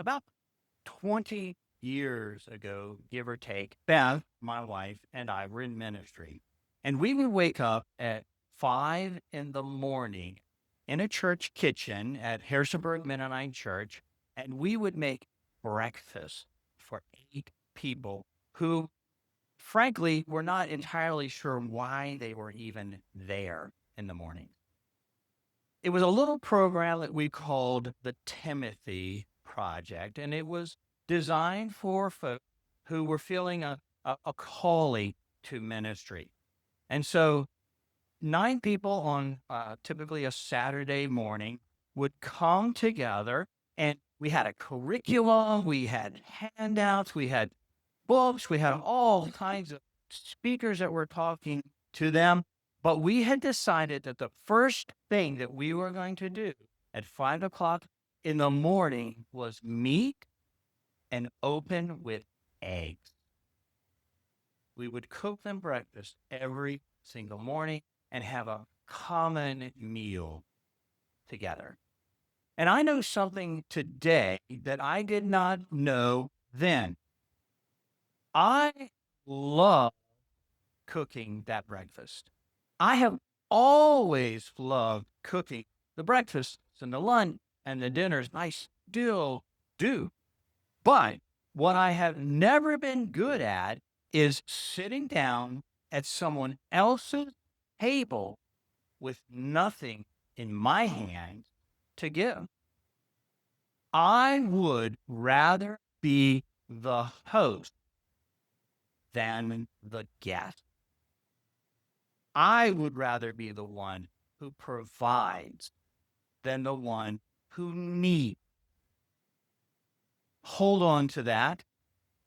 about 20 years ago, give or take, Beth, my wife, and I were in ministry. And we would wake up at 5 in the morning in a church kitchen at Harrisonburg Mennonite Church, and we would make breakfast for 8 people who, frankly, were not entirely sure why they were even there in the morning. It was a little program that we called the Timothy Project, and it was designed for folks who were feeling a calling to ministry. And so 9 people on typically a Saturday morning would come together, and we had a curriculum, we had handouts, we had books, we had all kinds of speakers that were talking to them. But we had decided that the first thing that we were going to do at 5 o'clock in the morning was meet and open with eggs. We would cook them breakfast every single morning and have a common meal together. And I know something today that I did not know then. I love cooking that breakfast. I have always loved cooking the breakfasts and the lunch and the dinners. I still do. But what I have never been good at is sitting down at someone else's table with nothing in my hand to give. I would rather be the host than the guest. I would rather be the one who provides than the one who needs. Hold on to that.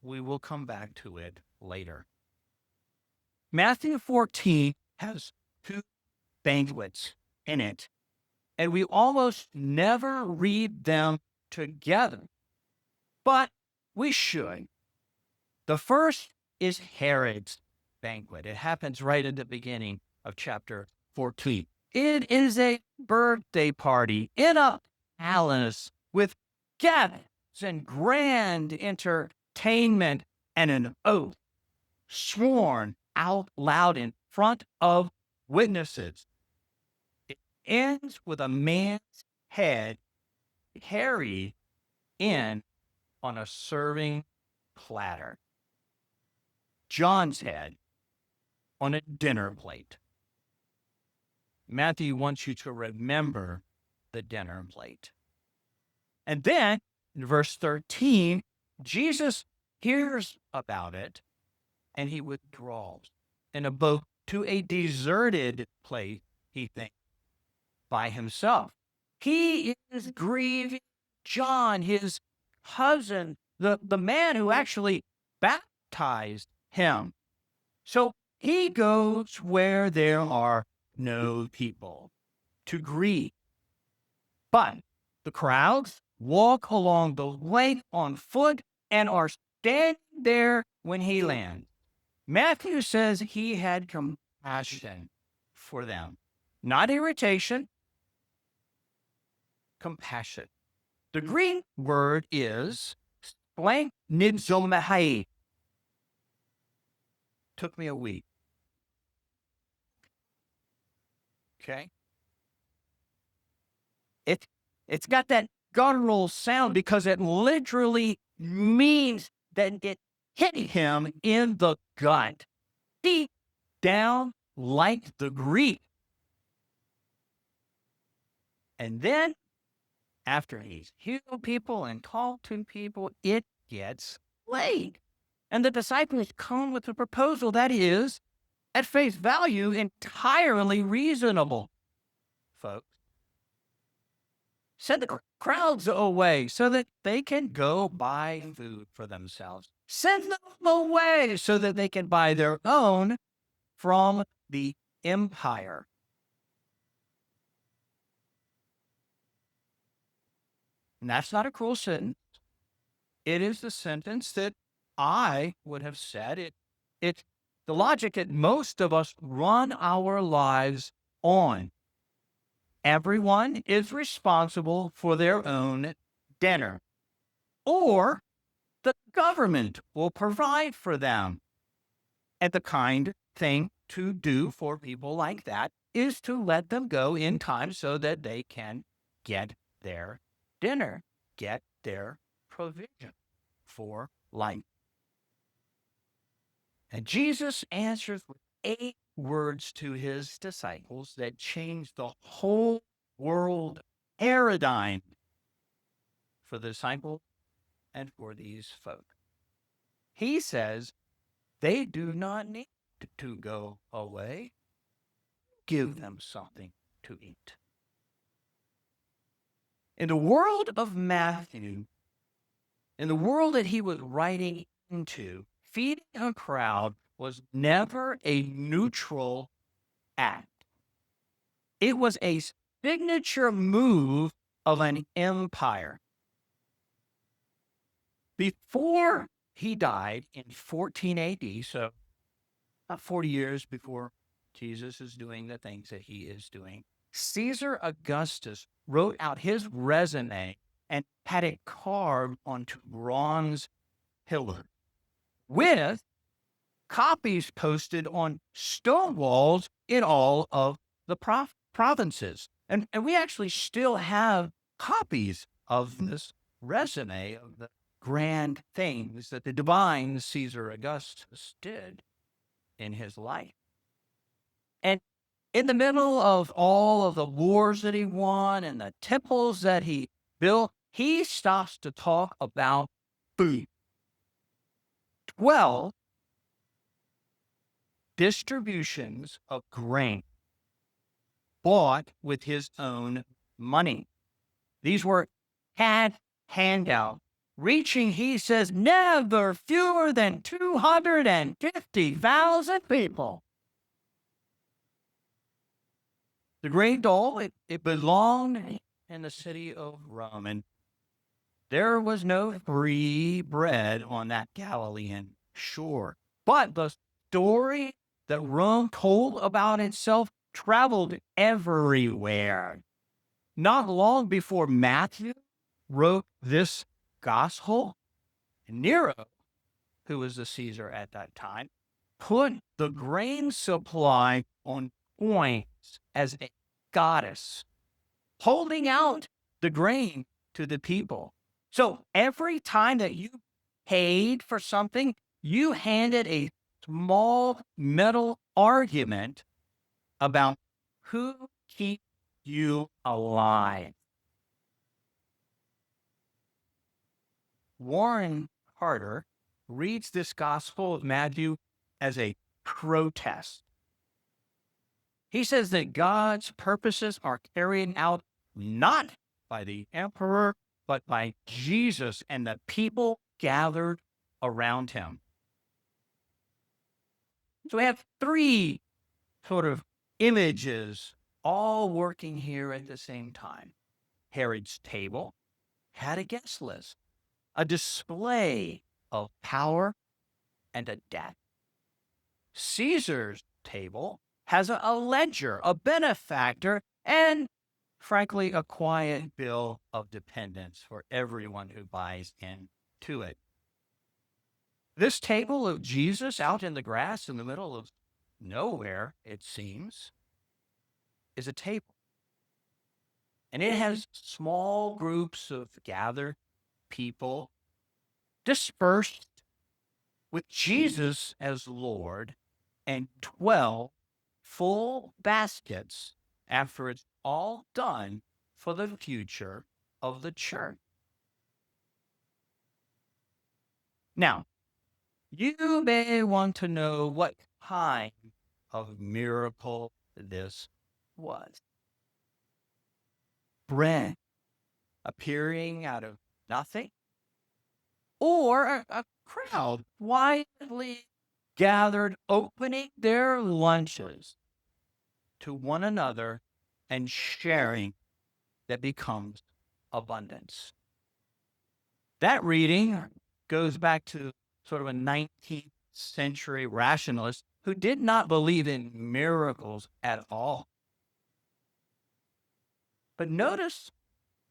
We will come back to it later. Matthew 14 has 2 banquets in it, and we almost never read them together, but we should. The first is Herod's banquet. It happens right at the beginning of chapter 14. It is a birthday party in a palace with guests and grand entertainment and an oath sworn out loud in front of witnesses. It ends with a man's head carried in on a serving platter. John's head on a dinner plate. Matthew wants you to remember the dinner plate. And then in verse 13, Jesus hears about it and he withdraws in a boat to a deserted place, he thinks, by himself. He is grieving John, his cousin, the man who actually baptized him. So he goes where there are no people to grieve. But the crowds walk along the lake on foot and are standing there when he lands. Matthew says he had compassion for them, not irritation, compassion. The Greek word is splanchnizomai. Took me a week. Okay. It's got that guttural sound because it literally means that it hit him in the gut, deep down like the Greek. And then after he's healed people and talked to people, it gets late. And the disciples come with a proposal that is, at face value, entirely reasonable. Folks, send the crowds away so that they can go buy food for themselves. Send them away so that they can buy their own from the empire. And that's not a cruel sentence. It is the sentence that I would have said. It's the logic that most of us run our lives on. Everyone is responsible for their own dinner. or the government will provide for them. And the kind thing to do for people like that is to let them go in time so that they can get their dinner, get their provision for life. And Jesus answers with 8 words to his disciples that changed the whole world paradigm for the disciples and for these folk. He says, they do not need to go away. Give them something to eat. In the world of Matthew, in the world that he was writing into, feeding a crowd was never a neutral act. It was a signature move of an empire. Before he died in 14 AD, so about 40 years before Jesus is doing the things that he is doing, Caesar Augustus wrote out his resume and had it carved onto bronze pillars with copies posted on stone walls in all of the provinces. And we actually still have copies of this resume of the grand things that the divine Caesar Augustus did in his life. And in the middle of all of the wars that he won and the temples that he built, he stops to talk about food. 12 distributions of grain bought with his own money. These were handout, reaching, he says, never fewer than 250,000 people. The great dole, it belonged in the city of Rome, and there was no free bread on that Galilean shore. But the story that Rome told about itself traveled everywhere. Not long before Matthew wrote this gospel, Nero, who was the Caesar at that time, put the grain supply on coins as a goddess, holding out the grain to the people. So every time that you paid for something, you handed a small metal argument about who keeps you alive. Warren Carter reads this Gospel of Matthew as a protest. He says that God's purposes are carried out not by the emperor, but by Jesus and the people gathered around him. So we have 3 sort of images all working here at the same time. Herod's table had a guest list, a display of power and a debt. Caesar's table has a ledger, a benefactor, and frankly, a quiet bill of dependence for everyone who buys into it. This table of Jesus out in the grass in the middle of nowhere, it seems, is a table. And it has small groups of gathered people dispersed with Jesus as Lord and 12 full baskets after it's all done for the future of the church. Now, you may want to know what kind of miracle this was. Bread appearing out of nothing, or a crowd widely gathered opening their lunches to one another and sharing that becomes abundance. That reading goes back to sort of a 19th century rationalist who did not believe in miracles at all. But notice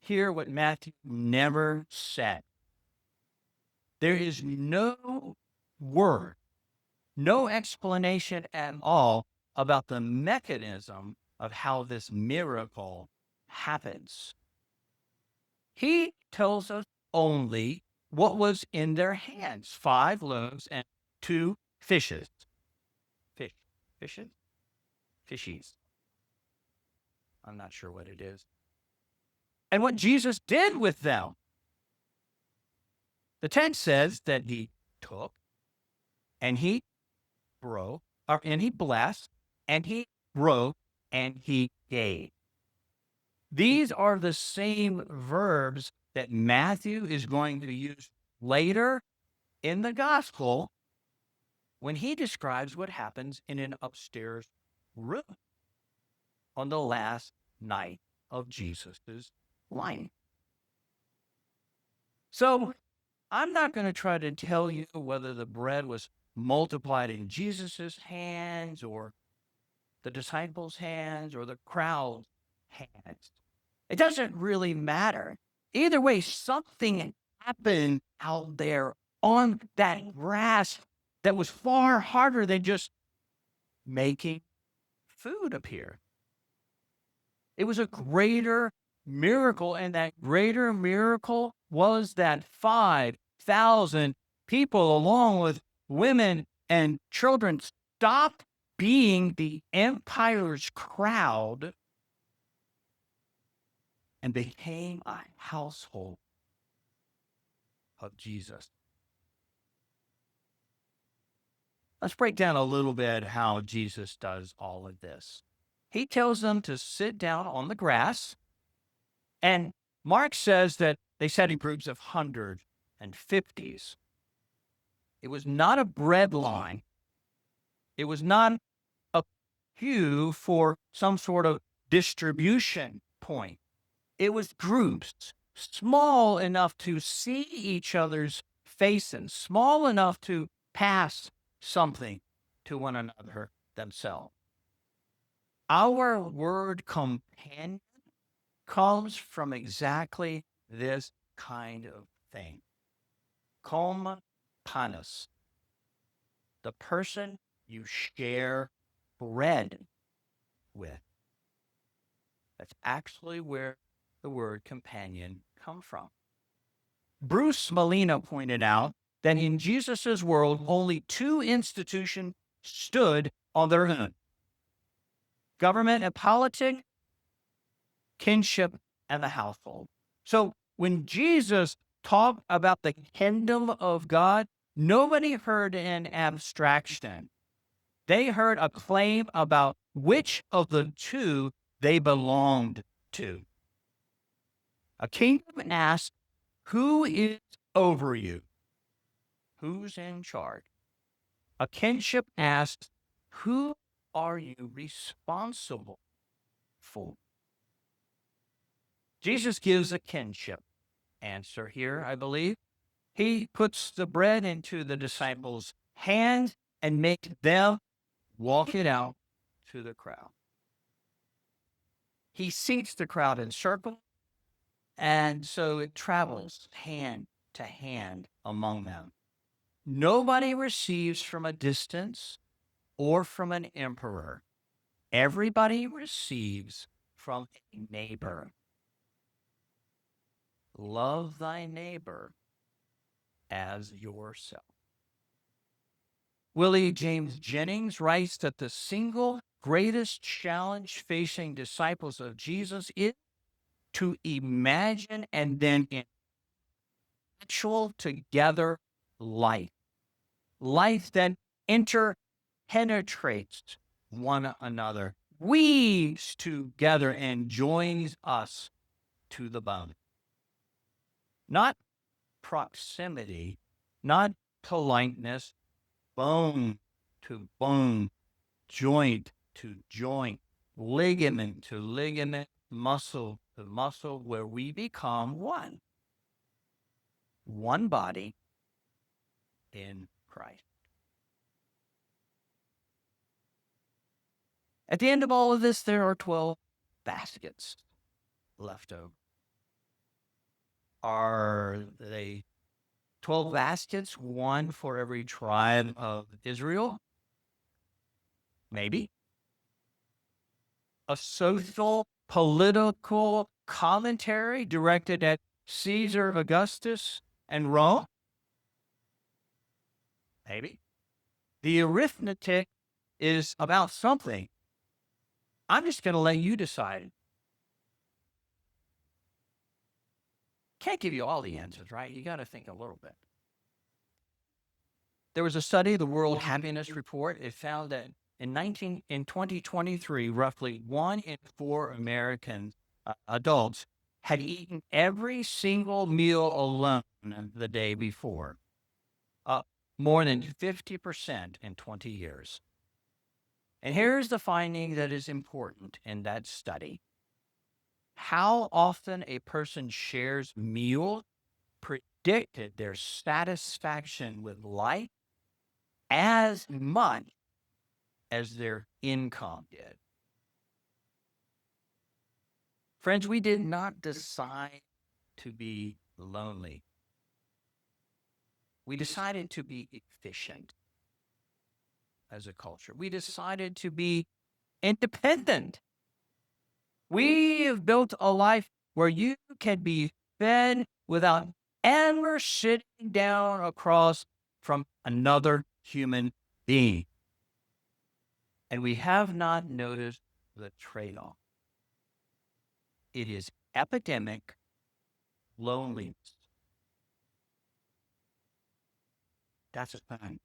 here what Matthew never said. There is no word, no explanation at all about the mechanism of how this miracle happens. He tells us only what was in their hands: 5 loaves and 2 fishes. Fish, fishes, fishies. I'm not sure what it is. And what Jesus did with them. The text says that he took and he broke, and he blessed, and he broke, and he gave. These are the same verbs that Matthew is going to use later in the gospel when he describes what happens in an upstairs room on the last night of Jesus's life. So I'm not going to try to tell you whether the bread was multiplied in Jesus's hands or the disciples' hands or the crowd's hands. It doesn't really matter. Either way, something happened out there on that grass that was far harder than just making food appear. It was a greater miracle, and that greater miracle was that 5,000 people, along with women and children, stopped being the empire's crowd and became a household of Jesus. Let's break down a little bit how Jesus does all of this. He tells them to sit down on the grass, and Mark says that they sat in groups of 150s. It was not a bread line. It was not a queue for some sort of distribution point. It was groups, small enough to see each other's faces, small enough to pass something to one another themselves. Our word companion comes from exactly this kind of thing. Kompanos, the person you share bread with. That's actually where the word companion comes from. Bruce Molina pointed out that in Jesus' world, only 2 institutions stood on their own: government and politics, kinship, and the household. So when Jesus talked about the kingdom of God, nobody heard an abstraction. They heard a claim about which of the 2 they belonged to. A kingdom asks, who is over you? Who's in charge? A kinship asks, who are you responsible for? Jesus gives a kinship answer here, I believe. He puts the bread into the disciples' hands and makes them walk it out to the crowd. He seats the crowd in circle, and so it travels hand to hand among them. Nobody receives from a distance or from an emperor. Everybody receives from a neighbor. Love thy neighbor as yourself. Willie James Jennings writes that the single greatest challenge facing disciples of Jesus is to imagine and then in actual together life. Life that interpenetrates one another, weaves together, and joins us to the bone. Not proximity, not politeness, bone to bone, joint to joint, ligament to ligament, muscle to muscle, where we become one. One body in Christ. At the end of all of this, there are 12 baskets left over. Are they 12 baskets, one for every tribe of Israel? Maybe. A social, political commentary directed at Caesar Augustus and Rome? Maybe. The arithmetic is about something. I'm just going to let you decide. Can't give you all the answers, right? You got to think a little bit. There was a study, the World Happiness Report. It found that in 2023, roughly 1 in 4 American adults had eaten every single meal alone the day before, up more than 50% in 20 years. And here's the finding that is important in that study. How often a person shares meals predicted their satisfaction with life as much as their income did. Friends, we did not decide to be lonely. We decided to be efficient as a culture. We decided to be independent. We have built a life where you can be fed without ever sitting down across from another human being. And we have not noticed the trade-off. It is epidemic loneliness. That's a fact.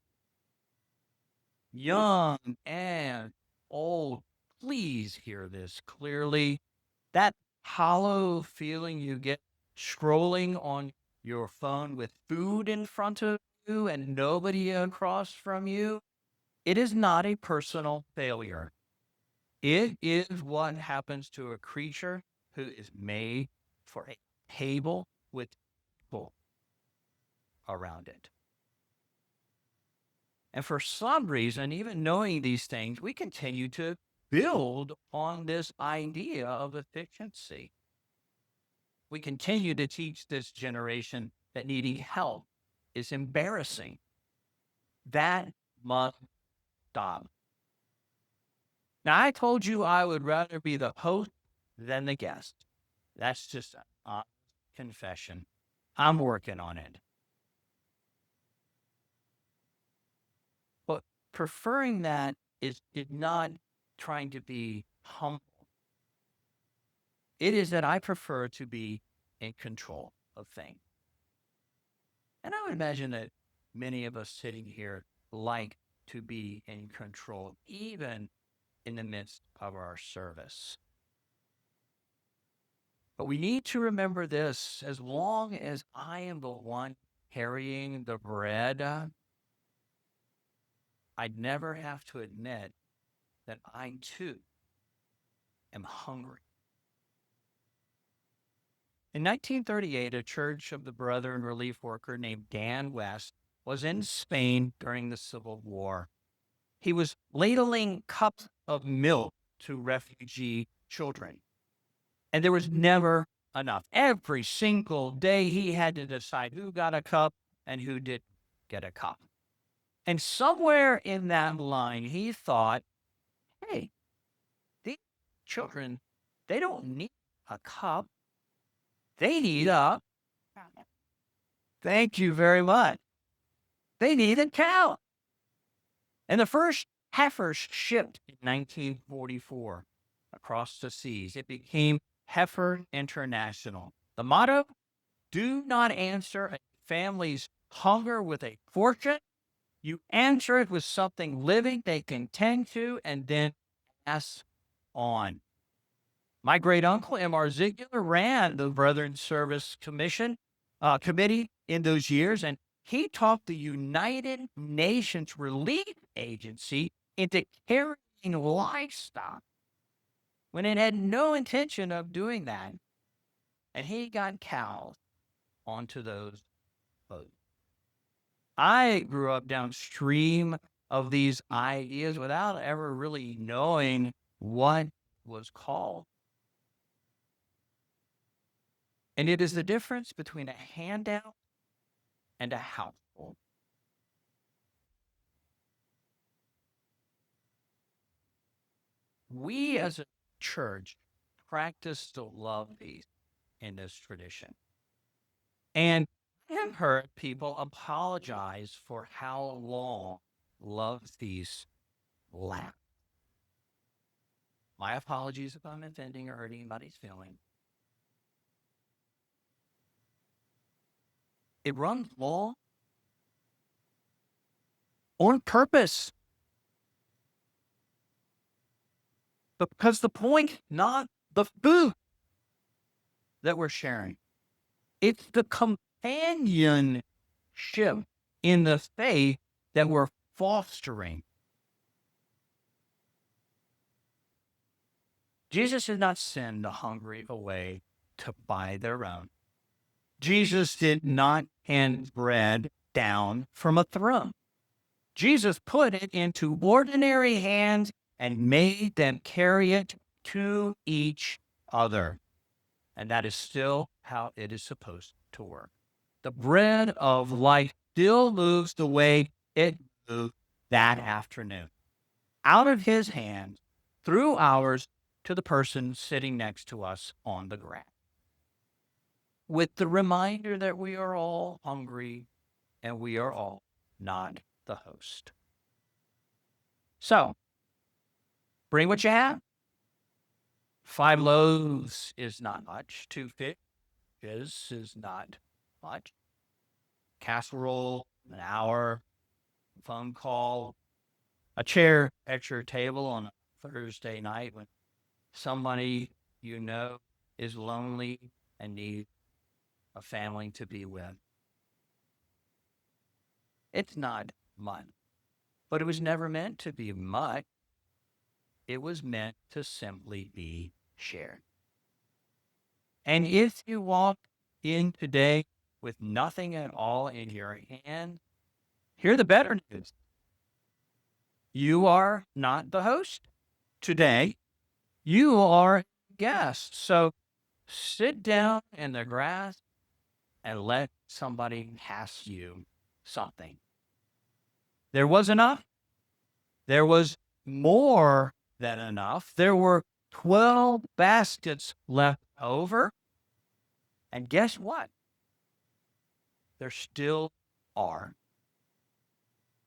Young and old, please hear this clearly. That hollow feeling you get scrolling on your phone with food in front of you and nobody across from you, it is not a personal failure. It is what happens to a creature who is made for a table with people around it. And for some reason, even knowing these things, we continue to build on this idea of efficiency. We continue to teach this generation that needing help is embarrassing. That must stop. Now, I told you I would rather be the host than the guest. That's just an honest confession. I'm working on it. But preferring that is not trying to be humble. It is that I prefer to be in control of things. And I would imagine that many of us sitting here like to be in control, even in the midst of our service. But we need to remember this: as long as I am the one carrying the bread, I'd never have to admit that I too am hungry. In 1938, a Church of the Brethren relief worker named Dan West was in Spain during the Civil War. He was ladling cups of milk to refugee children, and there was never enough. Every single day, he had to decide who got a cup and who didn't get a cup. And somewhere in that line, he thought, hey, these children, they don't need a cup. They need a, thank you very much. They need a cow. And the first heifers shipped in 1944 across the seas. It became Heifer International. The motto: do not answer a family's hunger with a fortune. You answer it with something living they can tend to and then pass on. My great uncle, M.R. Ziegler, ran the Brethren Service Committee in those years, and he talked the United Nations Relief Agency into carrying livestock when it had no intention of doing that. And he got cows onto those boats. I grew up downstream of these ideas without ever really knowing what was called. And it is the difference between a handout and a household. We as a church practice the love feast in this tradition. And I have heard people apologize for how long love feasts last. My apologies if I'm offending or hurting anybody's feelings. It runs long on purpose. Because the point, not the food that we're sharing, it's the companionship in the faith that we're fostering. Jesus did not send the hungry away to buy their own. Jesus did not hand bread down from a throne. Jesus put it into ordinary hands and made them carry it to each other. And that is still how it is supposed to work. The bread of life still moves the way it moved that afternoon. Out of his hands, through ours, to the person sitting next to us on the grass. With the reminder that we are all hungry and we are all not the host. So, bring what you have. 5 loaves is not much. 2 fishes is not much. Casserole, an hour, phone call, a chair at your table on a Thursday night when somebody you know is lonely and needs a family to be with. It's not much, but it was never meant to be much. It was meant to simply be shared. And if you walk in today with nothing at all in your hand, hear the better news. You are not the host today. You are a guest. So sit down in the grass and let somebody pass you something. There was enough. There was more than enough. There were 12 baskets left over. And guess what? There still are